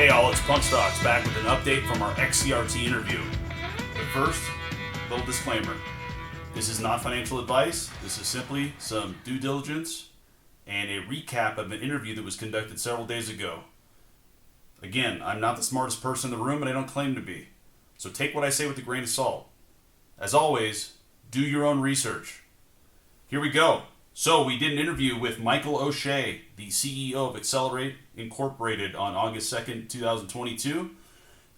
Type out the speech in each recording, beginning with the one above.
Hey all, it's Punch Stocks back with an update from our XCRT interview. But first, a little disclaimer. This is not financial advice. This is simply some due diligence and a recap of an interview that was conducted several days ago. Again, I'm not the smartest person in the room and I don't claim to be. So take what I say with a grain of salt. As always, do your own research. Here we go. So we did an interview with Michael O'Shea, the CEO of Xcelerate Incorporated on August 2nd, 2022.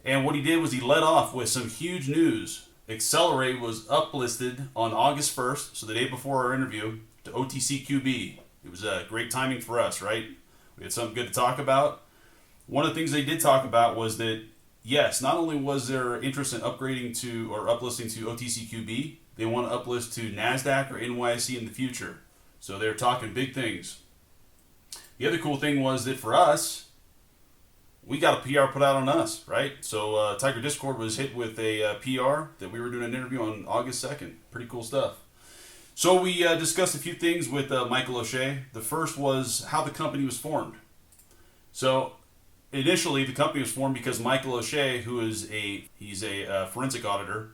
And what he did was he led off with some huge news. Xcelerate was uplisted on August 1st, so the day before our interview, to OTCQB. It was great timing for us, right? We had something good to talk about. One of the things they did talk about was that, yes, not only was there interest in upgrading to or uplisting to OTCQB, they want to uplist to NASDAQ or NYSE in the future. So they're talking big things. The other cool thing was that for us, we got a PR put out on us, right? So Tiger Discord was hit with a PR that we were doing an interview on August 2nd. Pretty cool stuff. So we discussed a few things with Michael O'Shea. The first was how the company was formed. So initially, the company was formed because Michael O'Shea, who is he's a forensic auditor,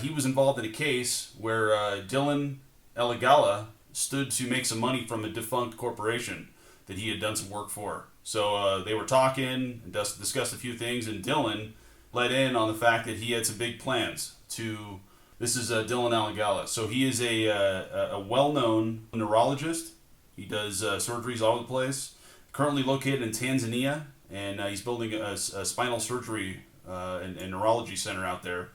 he was involved in a case where Dylan Eligala stood to make some money from a defunct corporation that he had done some work for. So they were talking and discussed a few things, and Dylan let in on the fact that he had some big plans to. This is Dylan Eligala. So he is a well-known neurologist. He does surgeries all over the place. Currently located in Tanzania, and he's building a spinal surgery and neurology center out there.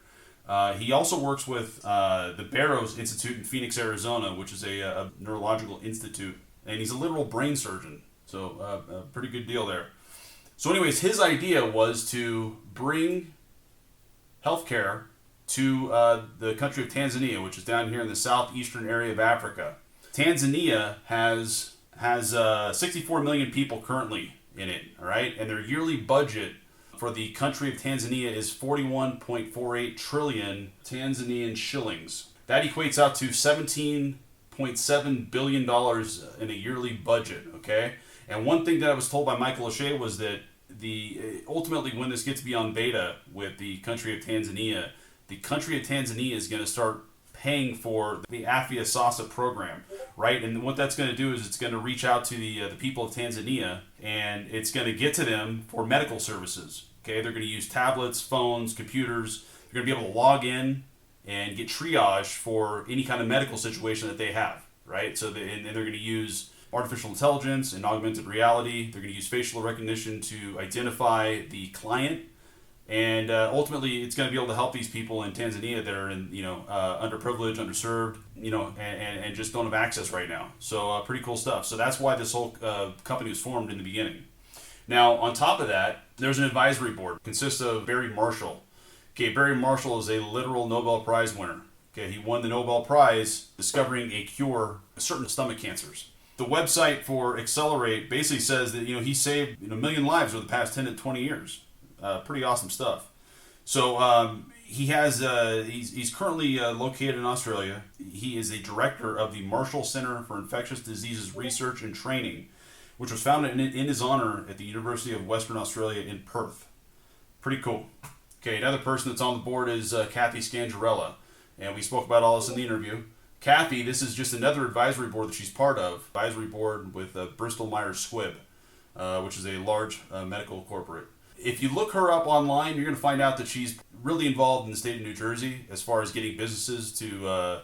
He also works with the Barrows Institute in Phoenix, Arizona, which is a neurological institute, and he's a literal brain surgeon. So a pretty good deal there. So anyways, his idea was to bring healthcare to the country of Tanzania, which is down here in the southeastern area of Africa. Tanzania has 64 million people currently in it, all right? And their yearly budget for the country of Tanzania is 41.48 trillion Tanzanian shillings. That equates out to $17.7 billion in a yearly budget, okay? And one thing that I was told by Michael O'Shea was that ultimately when this gets beyond beta with the country of Tanzania, the country of Tanzania is going to start paying for the Afiya SASA program, right? And what that's going to do is it's going to reach out to the people of Tanzania, and it's going to get to them for medical services. Okay, they're going to use tablets, phones, computers. They're going to be able to log in and get triage for any kind of medical situation that they have, right? So and they're going to use artificial intelligence and augmented reality. They're going to use facial recognition to identify the client. And ultimately, it's going to be able to help these people in Tanzania that are in, underprivileged, underserved, and just don't have access right now. So pretty cool stuff. So that's why this whole company was formed in the beginning. Now, on top of that, there's an advisory board. It consists of Barry Marshall. Okay, Barry Marshall is a literal Nobel Prize winner. Okay, he won the Nobel Prize discovering a cure for certain stomach cancers. The website for Xcelerate basically says that he saved 1 million lives over the past 10 to 20 years. Pretty awesome stuff. So he's currently located in Australia. He is a director of the Marshall Center for Infectious Diseases Research and Training, which was founded in his honor at the University of Western Australia in Perth. Pretty cool. Okay, another person that's on the board is Kathy Scangarella, and we spoke about all this in the interview. Kathy, this is just another advisory board that she's part of, advisory board with Bristol Myers Squibb, which is a large medical corporate. If you look her up online, you're going to find out that she's really involved in the state of New Jersey as far as getting businesses to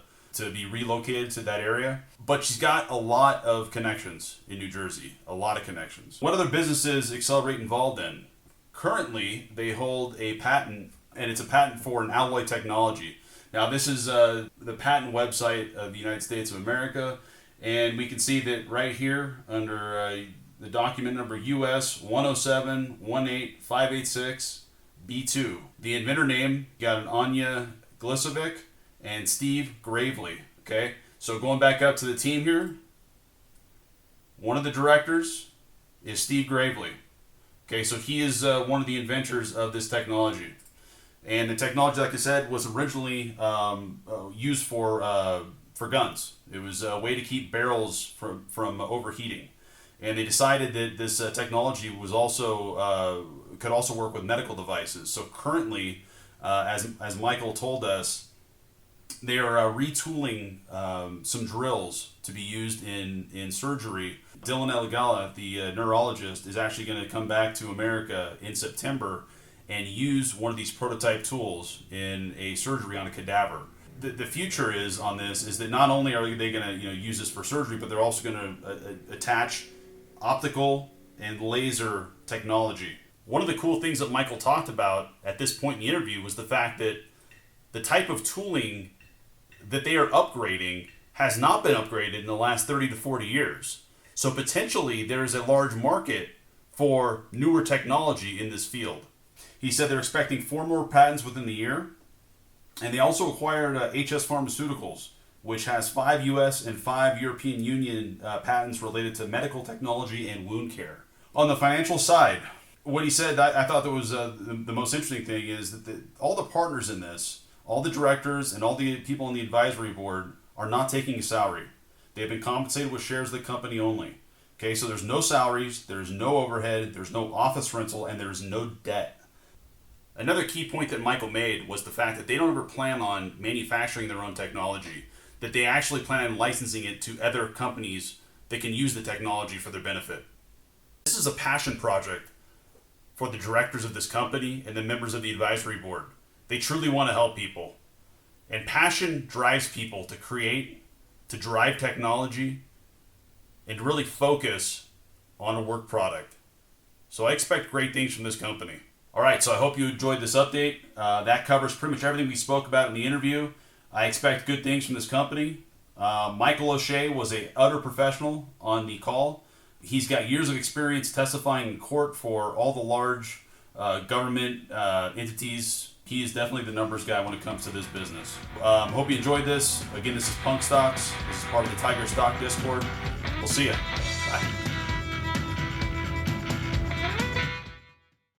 be relocated to that area. But she's got a lot of connections in New Jersey, a lot of connections. What other businesses Xcelerate involved in? Currently, they hold a patent, and it's a patent for an alloy technology. Now, this is the patent website of the United States of America, and we can see that right here under the document number US 107-18586-B2. The inventor name, got an Anya Glisovic and Steve Gravely. Okay, so going back up to the team here, one of the directors is Steve Gravely. Okay, so he is one of the inventors of this technology. And the technology, like I said, was originally used for guns. It was a way to keep barrels from overheating. and they decided that this technology was also could also work with medical devices. So currently, as Michael told us, they are retooling some drills to be used in surgery. Dylan Eligala, the neurologist, is actually going to come back to America in September and use one of these prototype tools in a surgery on a cadaver. The future is on this is that not only are they going to use this for surgery, but they're also going to attach optical and laser technology. One of the cool things that Michael talked about at this point in the interview was the fact that the type of tooling that they are upgrading has not been upgraded in the last 30 to 40 years. So potentially there is a large market for newer technology in this field. He said they're expecting 4 more patents within the year. And they also acquired HS Pharmaceuticals, which has 5 U.S. and 5 European Union patents related to medical technology and wound care. On the financial side, what he said, I thought that was the most interesting thing is that all the partners in this, all the directors and all the people on the advisory board are not taking a salary. They have been compensated with shares of the company only. Okay, so there's no salaries, there's no overhead, there's no office rental, and there's no debt. Another key point that Michael made was the fact that they don't ever plan on manufacturing their own technology, that they actually plan on licensing it to other companies that can use the technology for their benefit. This is a passion project for the directors of this company and the members of the advisory board. They truly want to help people. And passion drives people to create, to drive technology, and to really focus on a work product. So I expect great things from this company. All right, so I hope you enjoyed this update. That covers pretty much everything we spoke about in the interview. I expect good things from this company. Michael O'Shea was an utter professional on the call. He's got years of experience testifying in court for all the large government entities. He is definitely the numbers guy when it comes to this business. Hope you enjoyed this. Again, this is Punk Stocks. This is part of the Tiger Stock Discord. We'll see you. Bye.